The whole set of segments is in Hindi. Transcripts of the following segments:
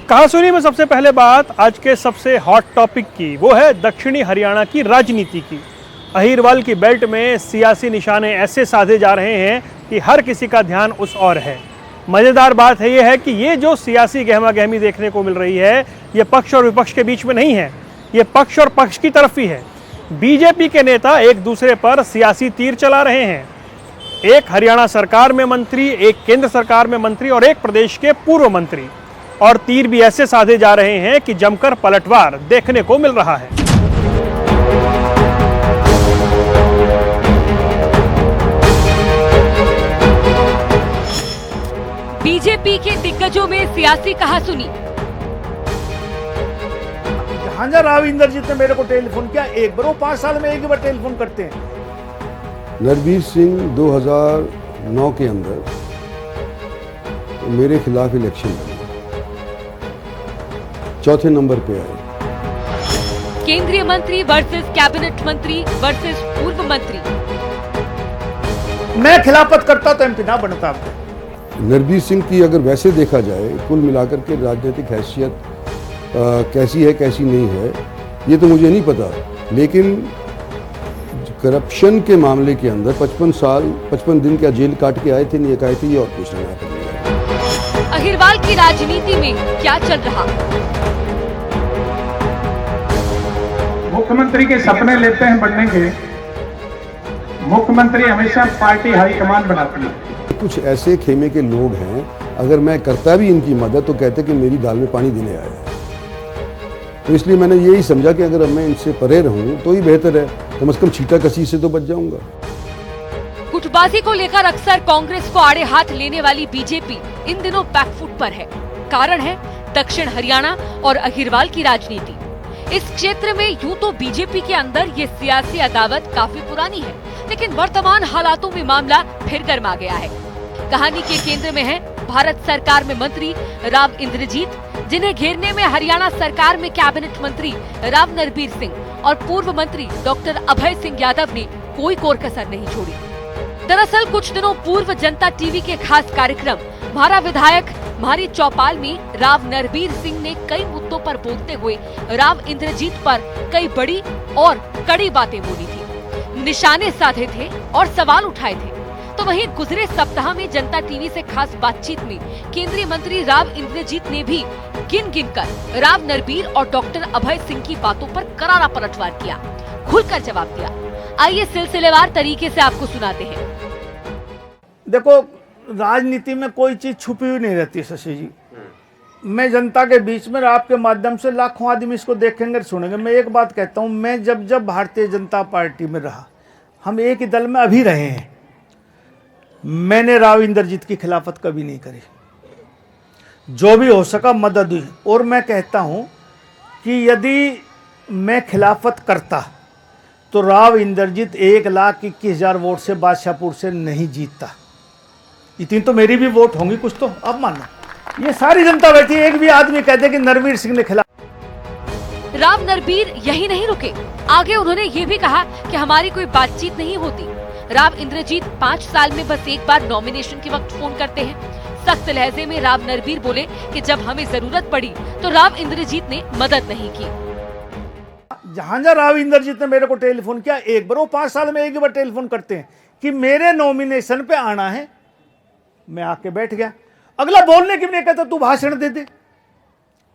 कहा सुनी में सबसे पहले बात आज के सबसे हॉट टॉपिक की, वो है दक्षिणी हरियाणा की राजनीति की। अहिरवाल की बेल्ट में सियासी निशाने ऐसे साधे जा रहे हैं कि हर किसी का ध्यान उस ओर है। मज़ेदार बात है ये है कि ये जो सियासी गहमा गहमी देखने को मिल रही है, ये पक्ष और विपक्ष के बीच में नहीं है, ये पक्ष और पक्ष की तरफ ही है। बीजेपी के नेता एक दूसरे पर सियासी तीर चला रहे हैं। एक हरियाणा सरकार में मंत्री, एक केंद्र सरकार में मंत्री और एक प्रदेश के पूर्व मंत्री, और तीर भी ऐसे साधे जा रहे हैं कि जमकर पलटवार देखने को मिल रहा है। बीजेपी के दिग्गजों में सियासी कहासुनी। जहां राव इंद्रजीत ने मेरे को टेलीफोन किया एक बार, वो 5 साल में एक बार टेलीफोन करते हैं। नरवीर सिंह 2009 के अंदर मेरे खिलाफ इलेक्शन लड़ा, चौथे नंबर पे आए। केंद्रीय मंत्री वर्सेस कैबिनेट मंत्री वर्सेस पूर्व मंत्री। मैं खिलाफत करता तो एमपी ना बनता। नरवीर सिंह की अगर वैसे देखा जाए, कुल मिलाकर के राजनीतिक हैसियत कैसी है कैसी नहीं है ये तो मुझे नहीं पता, लेकिन करप्शन के मामले के अंदर 55 दिन क्या जेल काट के आए थे, नहीं आए थे, ये और कुछ नहीं आता। अहिरवाल की राजनीति में क्या चल रहा? मुख्यमंत्री के सपने लेते हैं बनने के, मुख्यमंत्री हमेशा पार्टी हाईकमान बनाती है। कुछ ऐसे खेमे के लोग हैं, अगर मैं करता भी इनकी मदद तो कहते कि मेरी दाल में पानी देने आया है। तो इसलिए मैंने यही समझा कि अगर मैं इनसे परे रहूं तो ही बेहतर है, कम से कम छीटा कसी से तो बच जाऊंगा। गुटबाजी को लेकर अक्सर कांग्रेस को आड़े हाथ लेने वाली बीजेपी इन दिनों बैकफुट पर है। कारण है दक्षिण हरियाणा और अहिरवाल की राजनीति। इस क्षेत्र में यूं तो बीजेपी के अंदर ये सियासी अदावत काफी पुरानी है, लेकिन वर्तमान हालातों में मामला फिर गर्मा गया है। कहानी के केंद्र में है भारत सरकार में मंत्री राव इंद्रजीत, जिन्हें घेरने में हरियाणा सरकार में कैबिनेट मंत्री राव नरबीर सिंह और पूर्व मंत्री डॉक्टर अभय सिंह यादव ने कोई कोर कसर नहीं छोड़ी। दरअसल कुछ दिनों पूर्व जनता टीवी के खास कार्यक्रम म्हारा विधायक म्हारी चौपाल में राव नरबीर सिंह ने कई मुद्दों पर बोलते हुए राव इंद्रजीत पर कई बड़ी और कड़ी बातें बोली थी, निशाने साधे थे और सवाल उठाए थे। तो वहीं गुजरे सप्ताह में जनता टीवी से खास बातचीत में केंद्रीय मंत्री राव इंद्रजीत ने भी गिन कर राव नरबीर और डॉक्टर अभय सिंह की बातों पर करारा पलटवार किया, खुलकर जवाब दिया। आइए सिलसिलेवार तरीके से आपको सुनाते हैं। देखो, राजनीति में कोई चीज छुपी हुई नहीं रहती शशि जी। मैं जनता के बीच में, आपके माध्यम से लाखों आदमी इसको देखेंगे सुनेंगे। मैं एक बात कहता हूं, मैं जब भारतीय जनता पार्टी में रहा, हम एक ही दल में अभी रहे हैं, मैंने राव इंद्रजीत की खिलाफत कभी नहीं करी। जो भी हो सका मदद हुई। और मैं कहता हूं कि यदि मैं खिलाफत करता तो राव इंद्रजीत 1,21,000 वोट से बादशाहपुर से नहीं जीतता। इतनी तो मेरी भी वोट होंगी कुछ तो। अब मानो ये सारी जनता बैठी, एक भी आदमी कहते कि नरबीर सिंह ने खिलाफ। राव नरबीर यही नहीं रुके, आगे उन्होंने ये भी कहा कि हमारी कोई बातचीत नहीं होती। राव इंद्रजीत 5 साल में बस एक बार नॉमिनेशन के वक्त फोन करते हैं। सख्त लहजे में राव नरबीर बोले कि जब हमें जरूरत पड़ी तो राव इंद्रजीत ने मदद नहीं की। जहां राव इंद्रजीत ने मेरे को टेलीफोन किया एक बार, वो 5 साल में एक बार टेलीफोन करते हैं कि मेरे नॉमिनेशन पे आना है। मैं आके बैठ गया, अगला बोलने की नहीं कहता, तू भाषण दे दे।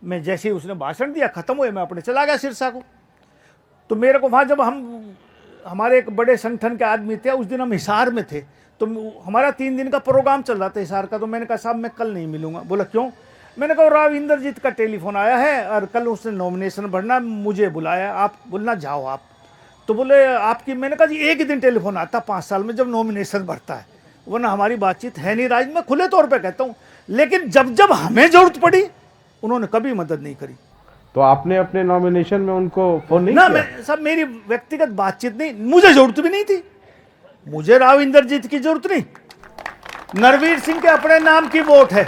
मैं जैसे ही उसने भाषण दिया, खत्म हुए, मैं अपने चला गया सिरसा को। तो मेरे को वहां, जब हमारे एक बड़े संगठन के आदमी थे, उस दिन हम हिसार में थे, तो हमारा 3 दिन का प्रोग्राम चल रहा था हिसार का। तो मैंने कहा साहब मैं कल नहीं मिलूंगा। बोला क्यों? मैंने कहा राव इंद्रजीत का टेलीफोन आया है और कल उसने नॉमिनेशन भरना, मुझे बुलाया, आप बोलना जाओ आप। तो बोले आपकी, मैंने कहा जी एक ही दिन टेलीफोन आता 5 साल में, जब नॉमिनेशन भरता है, वरना हमारी बातचीत है नहीं। राज मैं खुले तौर पे कहता हूँ, लेकिन जब हमें जरूरत पड़ी उन्होंने कभी मदद नहीं करी। तो आपने अपने नॉमिनेशन में उनको फोन नहीं ना किया? मैं सब, मेरी व्यक्तिगत बातचीत नहीं, मुझे जरूरत भी नहीं थी। मुझे राव इंद्रजीत की जरूरत नहीं, नरवीर सिंह के अपने नाम की वोट है।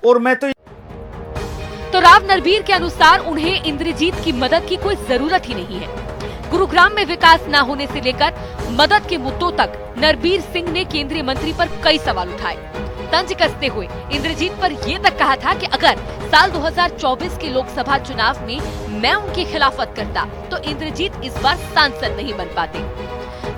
और मैं तो राव नरबीर के अनुसार उन्हें इंद्रजीत की मदद की कोई जरूरत ही नहीं है। गुरुग्राम में विकास न होने से लेकर मदद के मुद्दों तक नरबीर सिंह ने केंद्रीय मंत्री पर कई सवाल उठाए। तंज कसते हुए इंद्रजीत पर ये तक कहा था कि अगर साल 2024 के लोकसभा चुनाव में मैं उनकी खिलाफत करता तो इंद्रजीत इस बार सांसद नहीं बन पाते।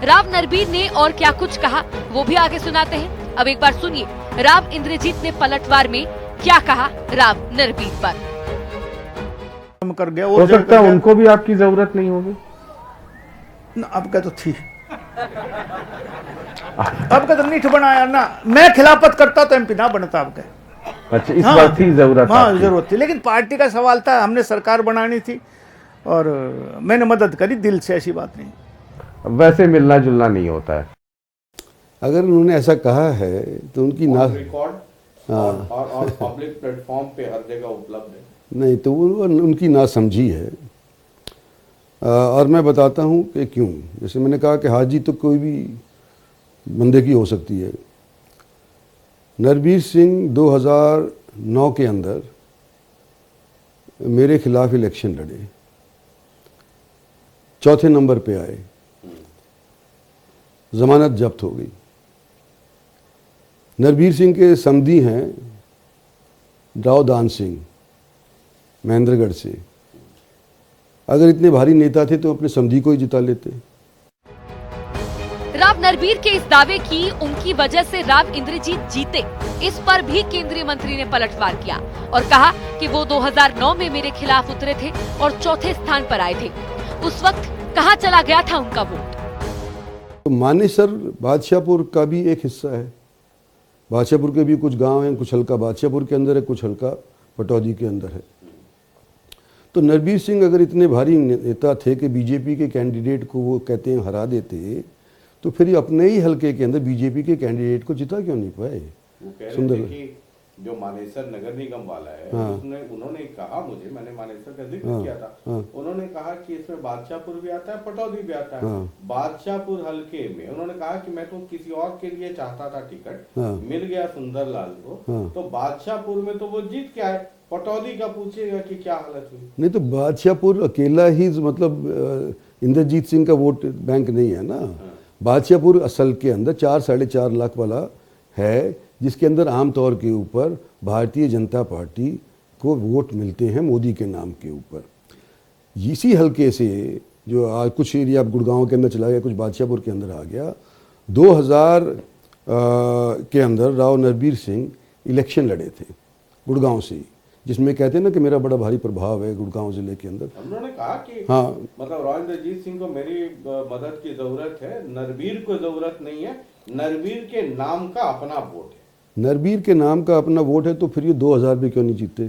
राव नरबीर ने और क्या कुछ कहा वो भी आगे सुनाते हैं। अब एक बार सुनिए राव इंद्रजीत ने पलटवार में क्या कहा राव नरबीर पर। कर गया हो सकता है उनको भी आपकी जरूरत नहीं होगी। अब क्या तो थी, अब क्या तो नीठ बनाया ना, मैं खिलाफत करता तो एमपी ना बनता। अब क्या अच्छा, इस बार थी जरूरत। हाँ जरूरत थी, लेकिन पार्टी का सवाल था, हमने सरकार बनानी थी और मैंने मदद करी दिल से, ऐसी बात नहीं। वैसे मिलना जुलना नहीं होता है। अगर उन्होंने ऐसा कहा है तो उनकी ना रिकॉर्ड और पब्लिक प्लेटफॉर्म पे हर जगह उपलब्ध है। नहीं तो वो उनकी नासमझी है। और मैं बताता हूँ कि क्यों। जैसे मैंने कहा कि हाजी तो कोई भी बंदे की हो सकती है। नरबीर सिंह 2009 के अंदर मेरे खिलाफ इलेक्शन लड़े, चौथे नंबर पे आए, जमानत जब्त हो गई। नरबीर सिंह के समधी हैं राव दान सिंह महेंद्रगढ़ से। अगर इतने भारी नेता थे तो अपने समधी को ही जिता लेते। राव नरबीर के इस दावे की उनकी वजह से राव इंद्रजीत जीते, इस पर भी केंद्रीय मंत्री ने पलटवार किया और कहा कि वो 2009 में मेरे खिलाफ उतरे थे और चौथे स्थान पर आए थे। उस वक्त कहां चला गया था उनका वोट? तो मानेसर बादशाहपुर का भी एक हिस्सा है। बादशाहपुर के भी कुछ गांव हैं, कुछ हल्का बादशाहपुर के अंदर है, कुछ हल्का पटौदी के अंदर है। तो नरबीर सिंह अगर इतने भारी नेता थे कि बीजेपी के कैंडिडेट को वो कहते हैं हरा देते, तो फिर ये अपने ही हल्के के अंदर बीजेपी के कैंडिडेट को जिता क्यों नहीं पाए? वो कह रहे सुंदर थे कि जो मानेसर नगर निगम वाला है, हाँ। उन्होंने कहा, मुझे, मैंने मानेसर का जिक्र हाँ, किया था, हाँ। उन्होंने कहा कि इसमें बादशाहपुर भी आता है, पटौदी भी आता है। हाँ। बादशाहपुर हल्के में उन्होंने कहा कि मैं तो किसी और के लिए चाहता था टिकट, हाँ। मिल गया सुंदरलाल को, हाँ। तो बादशाहपुर में तो वो जीत के आए। पटौदी का पूछिएगा कि क्या हालत हुई। नहीं तो बादशाहपुर अकेला ही मतलब इंद्रजीत सिंह का वोट बैंक नहीं है ना। बादशाहपुर असल के अंदर 4-4.5 लाख वाला है, जिसके अंदर आमतौर के ऊपर भारतीय जनता पार्टी को वोट मिलते हैं मोदी के नाम के ऊपर। इसी हल्के से जो आज कुछ एरिया गुड़गांव के अंदर चला गया, कुछ बादशाहपुर के अंदर आ गया। 2000 के अंदर राव नरबीर सिंह इलेक्शन लड़े थे गुड़गांव से, जिसमें कहते हैं ना कि मेरा बड़ा भारी प्रभाव है गुड़गांव जिले के अंदर। उन्होंने कहा कि हाँ, मतलब राव इंद्रजीत सिंह को मेरी मदद की जरूरत है, नरबीर को जरूरत नहीं है, नरबीर के नाम का अपना वोट है। नरबीर के नाम का अपना वोट है तो फिर ये 2000 में क्यों नहीं जीते?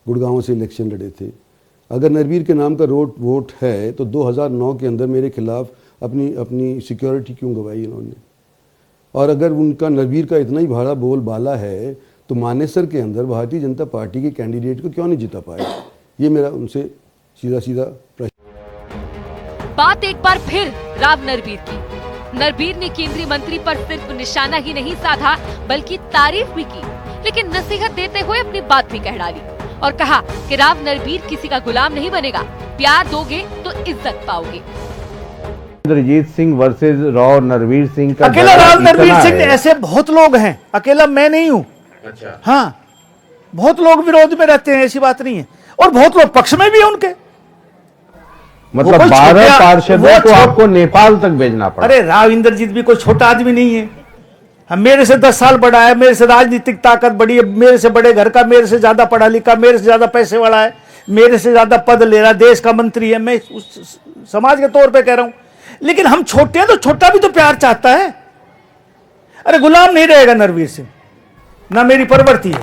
गुड़गांव से इलेक्शन लड़े थे। अगर नरबीर के नाम का वोट है तो 2009 के अंदर मेरे खिलाफ अपनी सिक्योरिटी क्यों गवाई इन्होंने? और अगर उनका नरबीर का इतना ही भाड़ा बोल बाला है तो मानेसर के अंदर भारतीय जनता पार्टी के कैंडिडेट को क्यों नहीं जिता पाए? ये मेरा उनसे सीधा प्रश्न। बात एक बार फिर राव नरबीर की। नरबीर ने केंद्रीय मंत्री पर सिर्फ निशाना ही नहीं साधा बल्कि तारीफ भी की, लेकिन नसीहत देते हुए अपनी बात भी कह डाली और कहा कि राव नरबीर किसी का गुलाम नहीं बनेगा, प्यार दोगे तो इज्जत पाओगे। इंद्रजीत सिंह वर्सेस राव नरबीर सिंह का अकेला राव नरबीर सिंह, ऐसे बहुत लोग हैं, अकेला मैं नहीं हूं। अच्छा। हाँ, बहुत लोग विरोध में रहते हैं, ऐसी बात नहीं है, और बहुत लोग पक्ष में भी हैं उनके। मतलब 12 पार्षदों को आपको नेपाल तक भेजना पड़ा। अरे राव इंद्रजीत भी कोई छोटा आदमी नहीं है। हम, मेरे से 10 साल बड़ा है, मेरे से राजनीतिक ताकत बड़ी है, मेरे से बड़े घर का, मेरे से ज्यादा पढ़ा लिखा, मेरे से ज्यादा पैसे वाला है, मेरे से ज्यादा पद ले रहा, देश का मंत्री है। मैं उस समाज के तौर पे कह रहा हूं, लेकिन हम छोटे हैं तो छोटा भी तो प्यार चाहता है। अरे गुलाम नहीं रहेगा नरबीर सिंह, ना मेरी प्रवृत्ति है।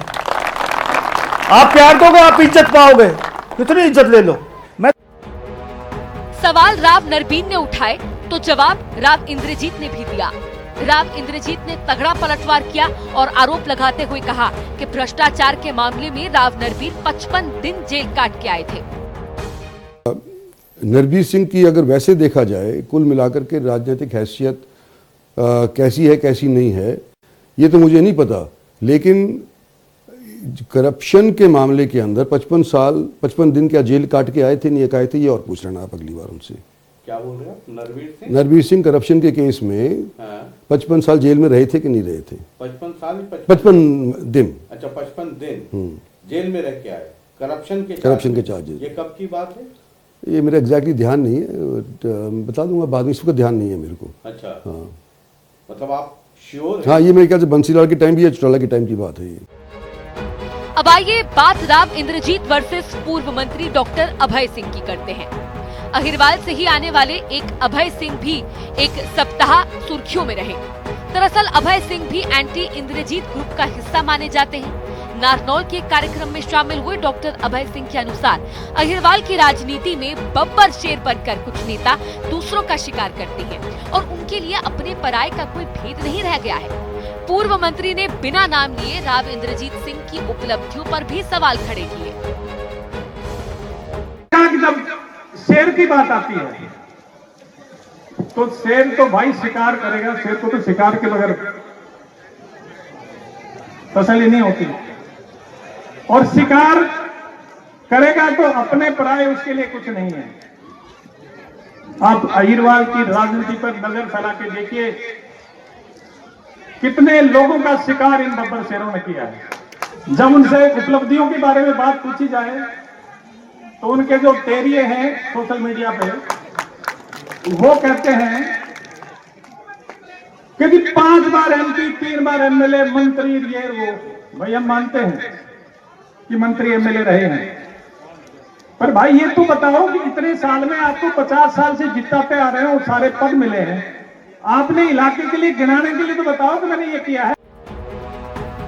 आप प्यार दोगे आप इज्जत पाओगे, कितनी इज्जत ले लो। मैं सवाल राव नरबीर ने उठाए तो जवाब राव इंद्रजीत ने भी दिया। राव इंद्रजीत ने तगड़ा पलटवार किया और आरोप लगाते हुए कहा कि भ्रष्टाचार के मामले में राव नरबीर 55 दिन जेल काट के आए थे। नरबीर सिंह की अगर वैसे देखा जाए, कुल मिलाकर के राजनीतिक हैसियत कैसी है कैसी नहीं है ये तो मुझे नहीं पता, लेकिन करप्शन के मामले के अंदर 55 दिन क्या जेल काट के आए थे, नहीं आए थे, ये और पूछ लेना आप अगली बार उनसे। क्या बोल रहे हो? नरबीर सिंह नरबीर सिंह करप्शन के केस में 55 साल जेल में रहे थे कि नहीं रहे थे? 55 साल 55 दिन। अच्छा 55 दिन जेल में रह के आए, करप्शन के चार्जेस। ये कब की बात है? ये मेरा एग्जैक्टली ध्यान नहीं है, बता दूंगा बाद में, इसका ध्यान नहीं है मेरे को। अच्छा हाँ, मतलब आप श्योर? हाँ, ये मेरे ख्याल से बंसीलाल के टाइम भी या चौटाला के टाइम की बात है ये। अब आइए बात राव इंद्रजीत वर्सेस पूर्व मंत्री डॉक्टर अभय सिंह की करते हैं। अहिरवाल से ही आने वाले एक अभय सिंह भी एक सप्ताह सुर्खियों में रहे। दरअसल अभय सिंह भी एंटी इंद्रजीत ग्रुप का हिस्सा माने जाते हैं। नारनौल के कार्यक्रम में शामिल हुए डॉक्टर अभय सिंह के अनुसार अहिरवाल की राजनीति में बब्बर शेर बनकर कुछ नेता दूसरों का शिकार करते हैं और उनके लिए अपने पराये का कोई भेद नहीं रह गया है। पूर्व मंत्री ने बिना नाम लिए राव इंद्रजीत सिंह की उपलब्धियों पर भी सवाल खड़े किए। जब शेर की बात आती है तो शेर तो भाई शिकार करेगा, शेर को तो शिकार के बगैर तसल्ली नहीं होती, और शिकार करेगा तो अपने पराये उसके लिए कुछ नहीं है। आप अहिरवाल की राजनीति पर नजर फैला के देखिए, कितने लोगों का शिकार इन बब्बर शेरों ने किया है। जब उनसे उपलब्धियों के बारे में बात पूछी जाए तो उनके जो टेरिये हैं सोशल मीडिया पे, वो कहते हैं कि 5 बार एमपी, 3 बार एमएलए, मंत्री, ये वो। भाई हम मानते हैं कि मंत्री एमएलए रहे हैं, पर भाई ये तो बताओ कि इतने साल में आपको 50 साल से जिताते आ रहे हो, सारे पद मिले हैं, आपने इलाके के लिए गिनाने के लिए तो बताओ कि मैंने ये किया है।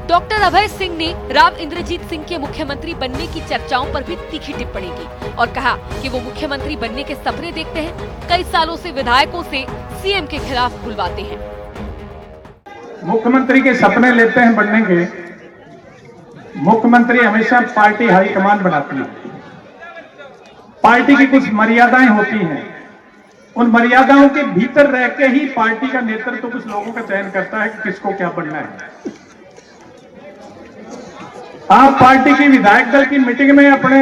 डॉक्टर अभय सिंह ने राव इंद्रजीत सिंह के मुख्यमंत्री बनने की चर्चाओं पर भी तीखी टिप्पणी की और कहा कि वो मुख्यमंत्री बनने के सपने देखते हैं। कई सालों से विधायकों से सीएम के खिलाफ बुलवाते हैं। मुख्यमंत्री के सपने लेते हैं बनने के, मुख्यमंत्री हमेशा पार्टी हाईकमान बनाती है। पार्टी की कुछ मर्यादाएं होती हैं, उन मर्यादाओं के भीतर रह के ही पार्टी का नेतृत्व कुछ लोगों का चयन करता है कि किसको क्या बनना है। आप पार्टी की विधायक दल की मीटिंग में अपने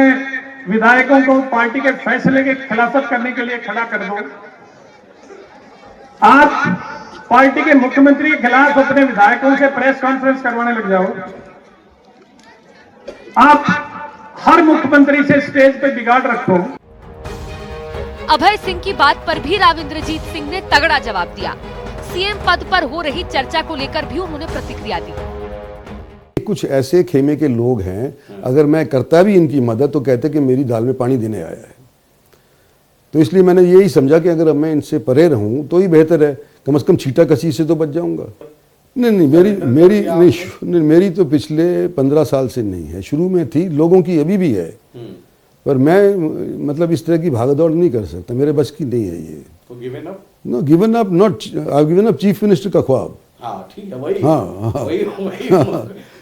विधायकों को पार्टी के फैसले के खिलाफत करने के लिए खड़ा कर दो। आप पार्टी के मुख्यमंत्री के खिलाफ अपने विधायकों से प्रेस कॉन्फ्रेंस करवाने लग जाओ। आप हर मुख्यमंत्री से स्टेज पे बिगाड़ रखो। अभय सिंह की बात पर भी राव इंद्रजीत सिंह ने तगड़ा जवाब दिया। सीएम पद पर हो रही चर्चा को लेकर भी उन्होंने प्रतिक्रिया दी। कुछ ऐसे खेमे के लोग हैं, अगर मैं करता भी इनकी मदद तो कहते कि मेरी दाल में पानी देने आया है। तो इसलिए मैंने यही समझा कि अगर मैं इनसे परे रहूं तो ही बेहतर है, कम से कम छीटा कसी से तो बच जाऊंगा। नहीं, मेरी तो पिछले 15 साल से नहीं है, शुरू में थी, लोगों की अभी भी है, पर मैं मतलब इस तरह की भागदौड़ नहीं कर सकता, मेरे बस की नहीं है ये। तो given up? No given up not, I given up chief minister का ख्वाब। हाँ ठीक है, वही वही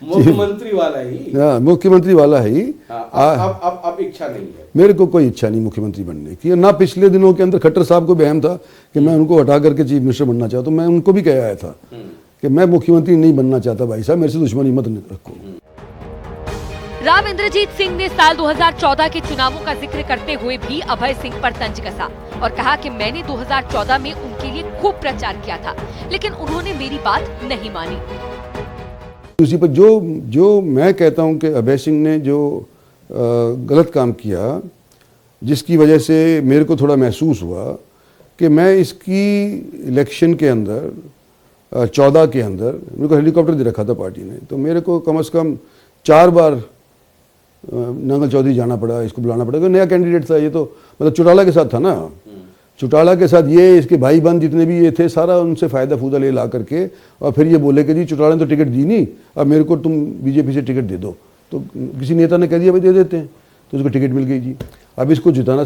मुख्यमंत्री वाला ही। हाँ, मुख्यमंत्री वाला ही। अब इच्छा नहीं है मेरे को, कोई इच्छा नहीं मुख्यमंत्री बनने की। ना पिछले दिनों के अंदर खट्टर साहब को बहम था कि मैं उनको हटा करके चीफ मिनिस्टर बनना चाहता हूँ। मैं उनको भी कह आया था कि मैं मुख्यमंत्री नहीं बनना चाहता, भाई साहब मेरे से दुश्मनी मत रखो। राव इंद्रजीत सिंह ने साल 2014 के चुनावों का जिक्र करते हुए भी अभय सिंह पर तंज कसा और कहा कि मैंने 2014 में उनके लिए खूब प्रचार किया था, लेकिन उन्होंने मेरी बात नहीं मानी। उसी पर जो मैं कहता हूं कि अभय सिंह ने जो गलत काम किया, जिसकी वजह से मेरे को थोड़ा महसूस हुआ कि मैं इसकी इलेक्शन के अंदर 14 के अंदर मेरे को हेलीकॉप्टर दे रखा था पार्टी ने, तो मेरे को कम से कम 4 बार नांगल चौधरी जाना पड़ा, इसको बुलाना पड़ा, नया कैंडिडेट था ये, तो मतलब चौटाला के साथ था ना, चौटाला के साथ ये इसके भाई बंद जितने भी ये थे, सारा उनसे फ़ायदा फूदा ले ला करके और फिर ये बोले कि जी चौटाला ने तो टिकट दी नहीं, अब मेरे को तुम बीजेपी से टिकट दे दो। तो किसी नेता ने कह दिया भाई दे देते हैं, तो उसको टिकट मिल गई जी। अब इसको जिताना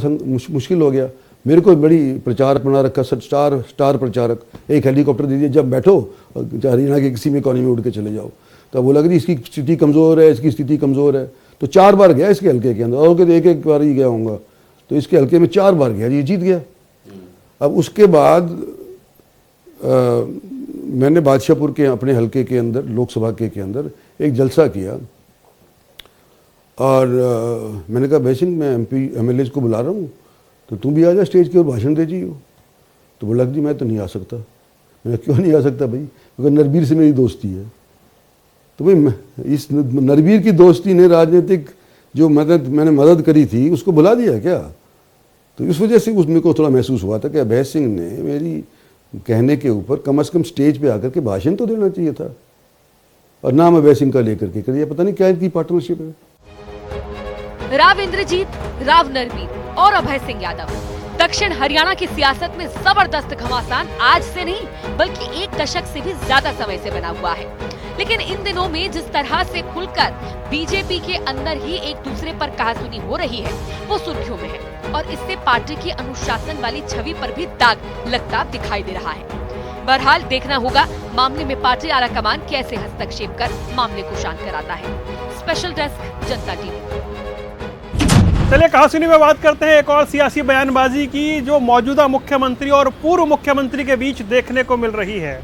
मुश्किल हो गया। मेरे को बड़ी प्रचार बना रखा, स्टार प्रचारक, एक हेलीकॉप्टर दे दिया, जब बैठो हरियाणा के किसी में कॉलोनी में उड़ के चले जाओ। तो बोला कि इसकी स्थिति कमज़ोर है, इसकी स्थिति कमज़ोर है। तो 4 बार गया इसके हल्के के अंदर, और कहते एक बार ही गया होऊंगा, तो इसके हल्के में 4 बार गया, ये जीत गया। अब उसके बाद मैंने बादशाहपुर के अपने हल्के के अंदर, लोकसभा के अंदर एक जलसा किया और मैंने कहा भाई सिंह मैं MLAs को बुला रहा हूँ, तो तुम भी आ जा स्टेज की और भाषण दे जी। तो बोला जी मैं तो नहीं आ सकता, मैं क्यों नहीं आ सकता भाई, क्योंकि नरबीर से मेरी दोस्ती है। तो भाई इस नरबीर की दोस्ती ने राजनीतिक जो मैंने मदद करी थी उसको भुला दिया क्या? तो इस वजह से मेरे को थोड़ा महसूस हुआ था कि अभय सिंह ने मेरी कहने के ऊपर कम से कम स्टेज पे आकर के भाषण तो देना चाहिए था, और नाम अभय सिंह का लेकर के करिए, पता नहीं क्या इनकी पार्टनरशिप है। राव इंद्रजीत, राव नरबीर और अभय सिंह यादव दक्षिण हरियाणा की सियासत में जबरदस्त घमासान आज से नहीं बल्कि एक दशक से भी ज्यादा समय से बना हुआ है। लेकिन इन दिनों में जिस तरह से खुलकर बीजेपी के अंदर ही एक दूसरे पर कहासुनी हो रही है वो सुर्खियों में है, और इससे पार्टी की अनुशासन वाली छवि पर भी दाग लगता दिखाई दे रहा है। बहरहाल देखना होगा मामले में पार्टी आलाकमान कैसे हस्तक्षेप कर मामले को शांत कराता है। स्पेशल डेस्क, जनता टीवी। चलिए कहासुनी में बात करते हैं एक और सियासी बयानबाजी की जो मौजूदा मुख्यमंत्री और पूर्व मुख्यमंत्री के बीच देखने को मिल रही है।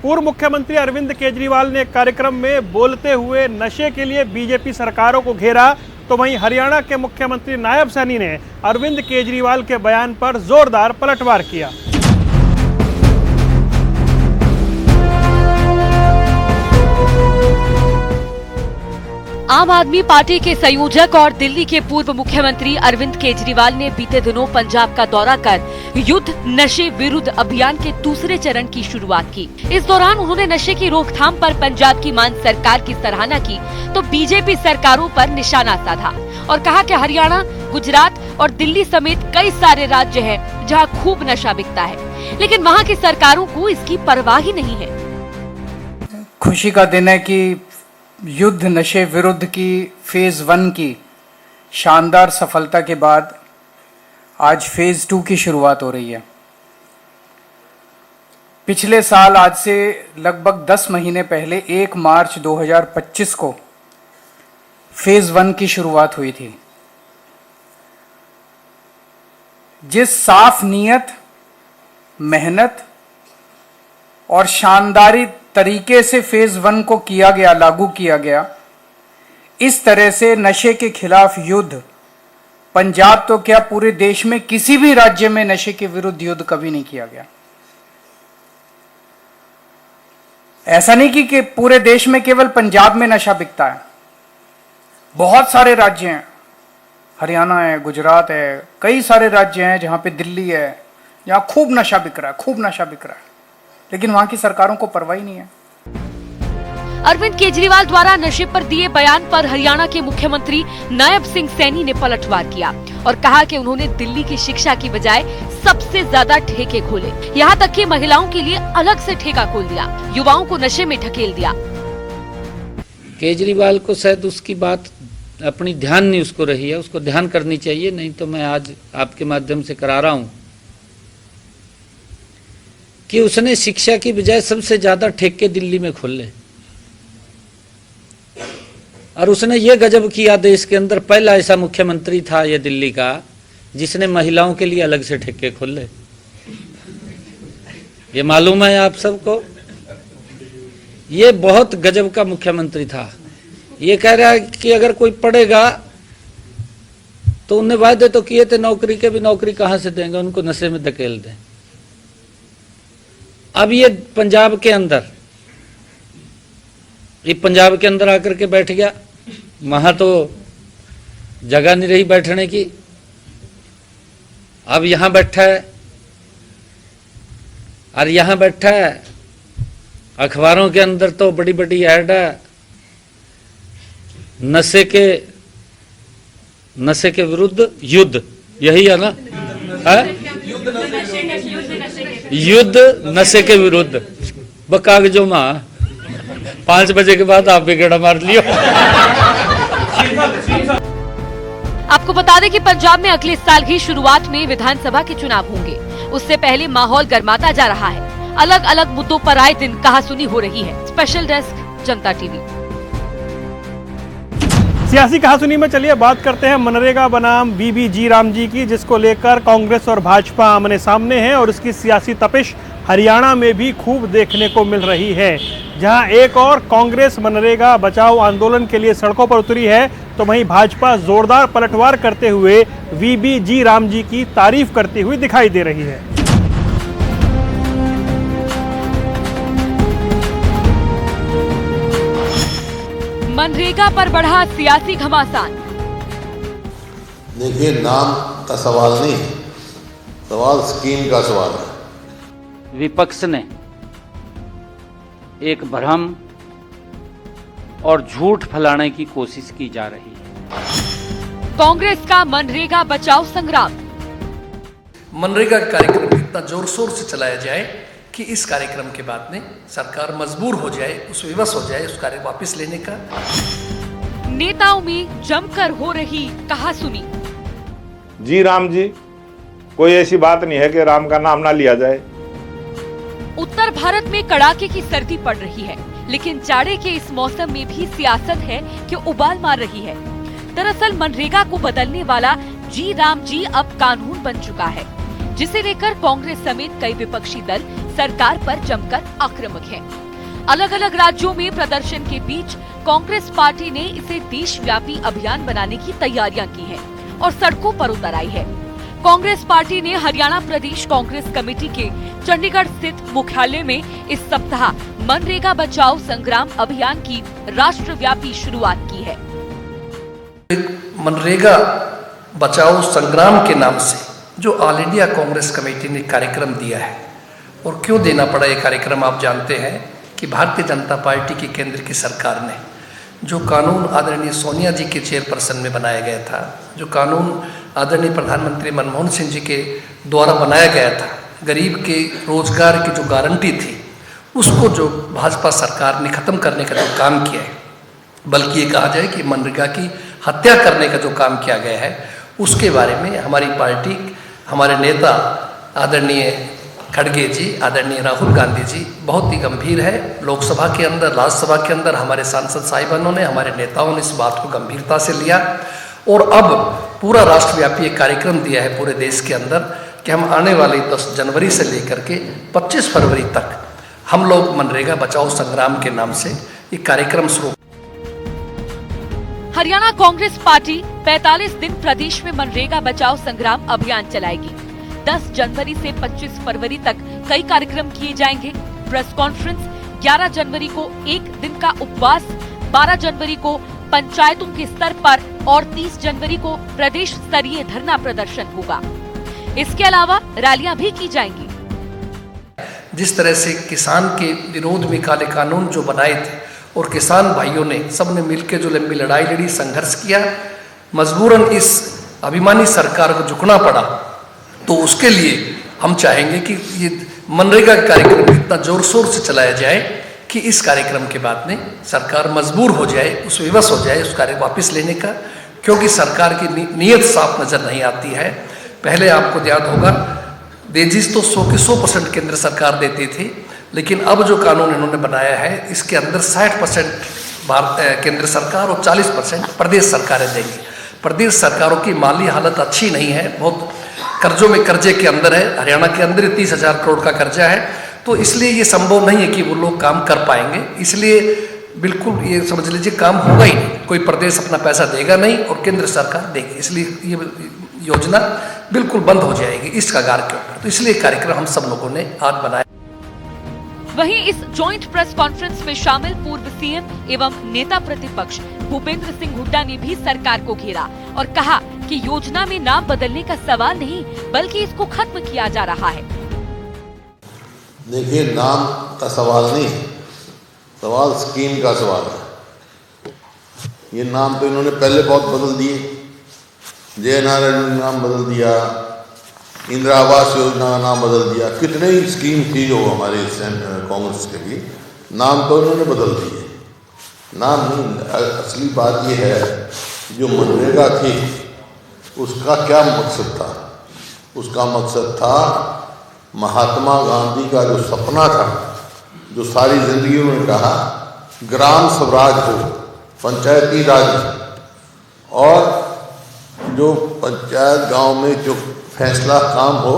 पूर्व मुख्यमंत्री अरविंद केजरीवाल ने कार्यक्रम में बोलते हुए नशे के लिए बीजेपी सरकारों को घेरा, तो वहीं हरियाणा के मुख्यमंत्री नायब सैनी ने अरविंद केजरीवाल के बयान पर जोरदार पलटवार किया। आम आदमी पार्टी के संयोजक और दिल्ली के पूर्व मुख्यमंत्री अरविंद केजरीवाल ने बीते दिनों पंजाब का दौरा कर युद्ध नशे विरुद्ध अभियान के दूसरे चरण की शुरुआत की। इस दौरान उन्होंने नशे की रोकथाम पर पंजाब की मान सरकार की सराहना की तो बीजेपी सरकारों पर निशाना साधा और कहा कि हरियाणा, गुजरात और दिल्ली समेत कई सारे राज्य हैं जहां खूब नशा बिकता है, लेकिन वहां की सरकारों को इसकी परवाह ही नहीं है। खुशी का दिन है कि युद्ध नशे विरुद्ध की फेज 1 की शानदार सफलता के बाद आज फेज 2 की शुरुआत हो रही है। पिछले साल आज से लगभग 10 महीने पहले 1 मार्च 2025 को फेज 1 की शुरुआत हुई थी। जिस साफ नीयत, मेहनत और शानदारी तरीके से फेज 1 को किया गया, लागू किया गया, इस तरह से नशे के खिलाफ युद्ध पंजाब तो क्या पूरे देश में किसी भी राज्य में नशे के विरुद्ध युद्ध कभी नहीं किया गया। ऐसा नहीं कि पूरे देश में केवल पंजाब में नशा बिकता है, बहुत सारे राज्य हैं, हरियाणा है, गुजरात है, कई सारे राज्य हैं जहां पे दिल्ली है, जहां खूब नशा बिक रहा है, खूब नशा बिक रहा है, लेकिन वहां की सरकारों को परवाह ही नहीं है। अरविंद केजरीवाल द्वारा नशे पर दिए बयान पर हरियाणा के मुख्यमंत्री नायब सिंह सैनी ने पलटवार किया और कहा कि उन्होंने दिल्ली की शिक्षा की बजाय सबसे ज्यादा ठेके खोले, यहाँ तक कि महिलाओं के लिए अलग से ठेका खोल दिया, युवाओं को नशे में ढकेल दिया। केजरीवाल को शायद उसकी बात अपनी ध्यान नहीं उसको रही है, उसको ध्यान करनी चाहिए, नहीं तो मैं आज आपके माध्यम से करा रहा हूं कि उसने शिक्षा की बजाय सबसे ज्यादा ठेके दिल्ली में खोले और उसने ये गजब किया, देश के अंदर पहला ऐसा मुख्यमंत्री था ये दिल्ली का जिसने महिलाओं के लिए अलग से ठेके खोले। ये मालूम है आप सबको, ये बहुत गजब का मुख्यमंत्री था। ये कह रहा है कि अगर कोई पढ़ेगा तो उन्हें वायदे तो किए थे नौकरी के, भी नौकरी कहां से देंगे, उनको नशे में धकेल दें। अब ये पंजाब के अंदर आकर के बैठ गया, वहां तो जगह नहीं रही बैठने की, अब यहां बैठा है और यहां बैठा है, अखबारों के अंदर तो बड़ी बड़ी ऐड है नशे के विरुद्ध युद्ध, यही है ना, युद्ध नशे के विरुद्ध। कागजों में 5 बजे के बाद आप भी गेड़ा मार लियो। आपको बता दें कि पंजाब में अगले साल की शुरुआत में विधानसभा के चुनाव होंगे, उससे पहले माहौल गर्माता जा रहा है। अलग अलग मुद्दों पर आए दिन कहासुनी हो रही है। स्पेशल डेस्क, जनता टीवी। सियासी कहासुनी में चलिए बात करते हैं मनरेगा बनाम बीबीजी राम जी की, जिसको लेकर कांग्रेस और भाजपा आमने सामने हैं और इसकी सियासी तपिश हरियाणा में भी खूब देखने को मिल रही है। जहां एक और कांग्रेस मनरेगा बचाओ आंदोलन के लिए सड़कों पर उतरी है, तो वहीं भाजपा जोरदार पलटवार करते हुए बीबीजी राम जी की तारीफ करती हुई दिखाई दे रही है। मनरेगा पर बढ़ा सियासी घमासान। देखिए, नाम का सवाल नहीं, सवाल स्कीम का सवाल है। विपक्ष ने एक भ्रम और झूठ फैलाने की कोशिश की जा रही है। कांग्रेस का मनरेगा बचाओ संग्राम। मनरेगा का कार्यक्रम इतना जोर शोर से चलाया जाए कि इस कार्यक्रम के बाद में सरकार मजबूर हो जाए, उस विवश हो जाए उस कार्य वापस लेने का। नेताओं में जमकर हो रही कहासुनी। जी राम जी, कोई ऐसी बात नहीं है कि राम का नाम ना लिया जाए। उत्तर भारत में कड़ाके की सर्दी पड़ रही है, लेकिन जाड़े के इस मौसम में भी सियासत है कि उबाल मार रही है। दरअसल मनरेगा को बदलने वाला जी राम जी अब कानून बन चुका है, जिसे लेकर कांग्रेस समेत कई विपक्षी दल सरकार पर जमकर आक्रामक हैं। अलग अलग राज्यों में प्रदर्शन के बीच कांग्रेस पार्टी ने इसे देशव्यापी अभियान बनाने की तैयारियां की हैं और सड़कों पर उतर आई है। कांग्रेस पार्टी ने हरियाणा प्रदेश कांग्रेस कमेटी के चंडीगढ़ स्थित मुख्यालय में इस सप्ताह मनरेगा बचाओ संग्राम अभियान की राष्ट्रव्यापी शुरुआत की है। मनरेगा बचाओ संग्राम के नाम से जो ऑल इंडिया कांग्रेस कमेटी ने कार्यक्रम दिया है, और क्यों देना पड़ा ये कार्यक्रम आप जानते हैं कि भारतीय जनता पार्टी की केंद्र की सरकार ने जो कानून आदरणीय सोनिया जी के चेयरपर्सन में बनाया गया था, जो कानून आदरणीय प्रधानमंत्री मनमोहन सिंह जी के द्वारा बनाया गया था, गरीब के रोजगार की जो गारंटी थी, उसको जो भाजपा सरकार ने खत्म करने का जो काम किया है, बल्कि ये कहा जाए कि मनरेगा की हत्या करने का जो काम किया गया है, उसके बारे में हमारी पार्टी, हमारे नेता आदरणीय खड़गे जी, आदरणीय राहुल गांधी जी बहुत ही गंभीर है। लोकसभा के अंदर, राज्यसभा के अंदर हमारे सांसद साहिबानों ने, हमारे नेताओं ने इस बात को गंभीरता से लिया और अब पूरा राष्ट्रव्यापी एक कार्यक्रम दिया है पूरे देश के अंदर कि हम आने वाले 10 जनवरी से लेकर के 25 फरवरी तक हम लोग मनरेगा बचाओ संग्राम के नाम से एक कार्यक्रम शुरू। हरियाणा कांग्रेस पार्टी 45 दिन प्रदेश में मनरेगा बचाओ संग्राम अभियान चलाएगी। 10 जनवरी से 25 फरवरी तक कई कार्यक्रम किए जाएंगे। प्रेस कॉन्फ्रेंस, 11 जनवरी को एक दिन का उपवास, 12 जनवरी को पंचायतों के स्तर पर और 30 जनवरी को प्रदेश स्तरीय धरना प्रदर्शन होगा। इसके अलावा रैलियां भी की जाएंगी। जिस तरह से किसान के विरोध में काले कानून जो बनाए थे और किसान भाइयों ने सबने मिलकर जो लंबी लड़ाई लड़ी, संघर्ष किया, मजबूरन इस अभिमानी सरकार को झुकना पड़ा, तो उसके लिए हम चाहेंगे कि ये मनरेगा का कार्यक्रम इतना जोर शोर से चलाया जाए कि इस कार्यक्रम के बाद में सरकार मजबूर हो जाए, उस विवश हो जाए उस कार्य वापस लेने का, क्योंकि सरकार की नीयत साफ नजर नहीं आती है। पहले आपको याद होगा वेजिस तो 100 के 100% केंद्र सरकार देती थी, लेकिन अब जो कानून इन्होंने बनाया है इसके अंदर 60% केंद्र सरकार और 40% प्रदेश सरकारें देंगी। प्रदेश सरकारों की माली हालत अच्छी नहीं है, बहुत कर्जों में कर्जे के अंदर है। हरियाणा के अंदर 30,000 करोड़ का कर्जा है, तो इसलिए ये संभव नहीं है कि वो लोग काम कर पाएंगे। इसलिए बिल्कुल ये समझ लीजिए काम होगा ही नहीं, कोई प्रदेश अपना पैसा देगा नहीं और केंद्र सरकार देगी, इसलिए ये योजना बिल्कुल बंद हो जाएगी इस कगार के ऊपर। तो इसलिए कार्यक्रम हम सब लोगों ने आज बनाया। वहीं इस जॉइंट प्रेस कॉन्फ्रेंस में शामिल पूर्व सीएम एवं नेता प्रतिपक्ष भूपेंद्र सिंह हुड्डा ने भी सरकार को घेरा और कहा कि योजना में नाम बदलने का सवाल नहीं, बल्कि इसको खत्म किया जा रहा है। देखिए, नाम का सवाल नहीं, सवाल स्कीम का सवाल है। ये नाम तो इन्होंने पहले बहुत बदल दिए, JNRL ने नाम बदल दिया, इंदिरा आवास योजना का नाम बदल दिया, कितने ही स्कीम थी जो हमारे कांग्रेस के लिए, नाम तो इन्होंने बदल दिए। नाम नहीं, असली बात ये है जो मनरेगा थी उसका क्या मकसद था। उसका मकसद था महात्मा गांधी का जो सपना था, जो सारी जिंदगी उन्होंने कहा ग्राम स्वराज हो, पंचायती राज, और जो पंचायत गांव में जो फैसला काम हो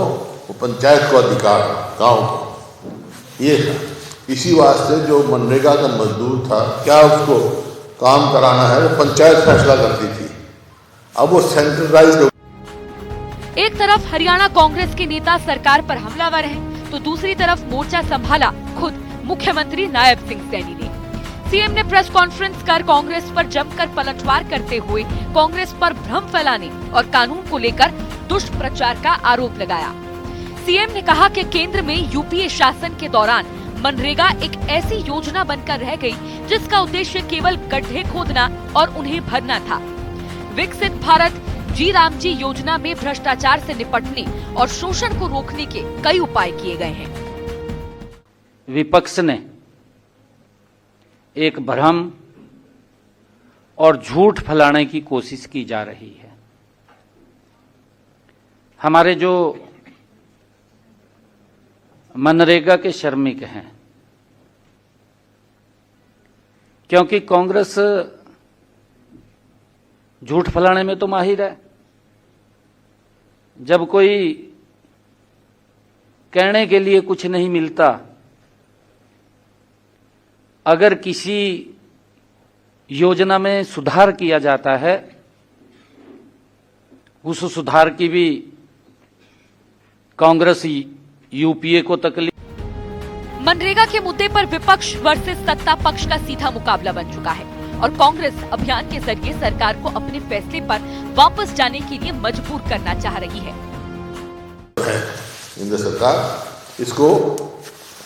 वो पंचायत को अधिकार गांव को, ये था। इसी वास्ते जो मनरेगा का मजदूर था, क्या उसको काम कराना है, वो पंचायत फैसला करती थी, अब वो सेंट्रलाइज्ड हो। एक तरफ हरियाणा कांग्रेस के नेता सरकार पर हमलावर हैं, तो दूसरी तरफ मोर्चा संभाला खुद मुख्यमंत्री नायब सिंह सैनी ने। सीएम ने प्रेस कॉन्फ्रेंस कर कांग्रेस पर जमकर पलटवार करते हुए कांग्रेस पर भ्रम फैलाने और कानून को लेकर दुष्प्रचार का आरोप लगाया। सीएम ने कहा कि केंद्र में यूपीए शासन के दौरान मनरेगा एक ऐसी योजना बनकर रह गई जिसका उद्देश्य केवल गड्ढे खोदना और उन्हें भरना था। विकसित भारत जी राम जी योजना में भ्रष्टाचार से निपटने और शोषण को रोकने के कई उपाय किए गए हैं। विपक्ष ने एक भ्रम और झूठ फैलाने की कोशिश की जा रही है। हमारे जो मनरेगा के श्रमिक हैं, क्योंकि कांग्रेस झूठ फैलाने में तो माहिर है। जब कोई कहने के लिए कुछ नहीं मिलता, अगर किसी योजना में सुधार किया जाता है, उस सुधार की भी कांग्रेस यूपीए को तकलीफ। मनरेगा के मुद्दे पर विपक्ष वर्सेस सत्ता पक्ष का सीधा मुकाबला बन चुका है और कांग्रेस अभियान के जरिए सरकार को अपने फैसले पर वापस जाने के लिए मजबूर करना चाह रही है। केंद्र सरकार इसको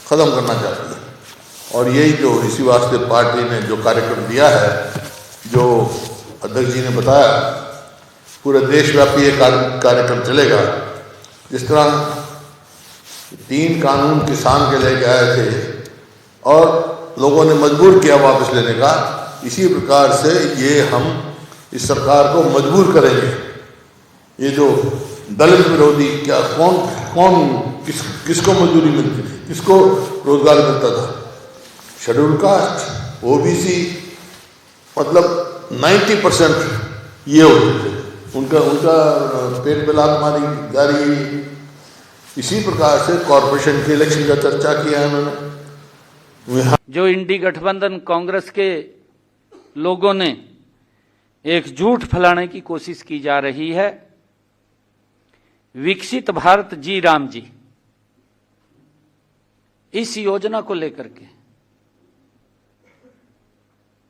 खत्म करना चाहती है और यही जो इसी वास्ते पार्टी ने जो कार्यक्रम दिया है, जो अध्यक्ष जी ने बताया, पूरे देशव्यापी ये कार्यक्रम चलेगा। जिस तरह 3 कानून किसान के लेके आए थे और लोगों ने मजबूर किया वापस लेने का, इसी प्रकार से ये हम इस सरकार को मजबूर करेंगे। ये जो दलित विरोधी क्या किसको मजदूरी मिलती थी, किसको रोजगार मिलता था, शेड्यूल कास्ट, ओबीसी, मतलब 90% ये होते थे, उनका पेट पे लात मारी जा रही है। इसी प्रकार से कॉरपोरेशन के इलेक्शन का चर्चा किया है उन्होंने। जो इंडी गठबंधन कांग्रेस के लोगों ने एक झूठ फैलाने की कोशिश की जा रही है। विकसित भारत जी राम जी, इस योजना को लेकर के,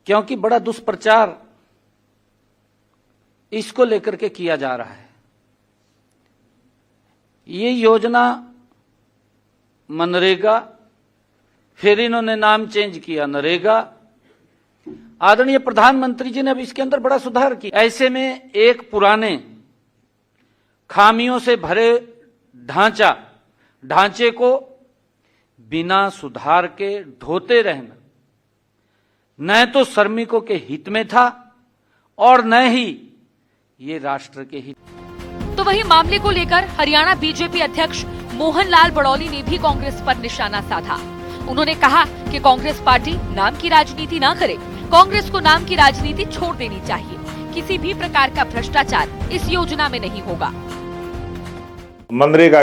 क्योंकि बड़ा दुष्प्रचार इसको लेकर के किया जा रहा है। ये योजना मनरेगा, फिर इन्होंने नाम चेंज किया नरेगा। आदरणीय प्रधानमंत्री जी ने अब इसके अंदर बड़ा सुधार किया। ऐसे में एक पुराने खामियों से भरे ढांचे को बिना सुधार के ढोते रहना न तो श्रमिकों के हित में था और न ही ये राष्ट्र के हित। तो वही मामले को लेकर हरियाणा बीजेपी अध्यक्ष मोहन लाल बड़ौली ने भी कांग्रेस पर निशाना साधा। उन्होंने कहा कि कांग्रेस पार्टी नाम की राजनीति ना करे, कांग्रेस को नाम की राजनीति छोड़ देनी चाहिए। किसी भी प्रकार का भ्रष्टाचार इस योजना में नहीं होगा। मनरेगा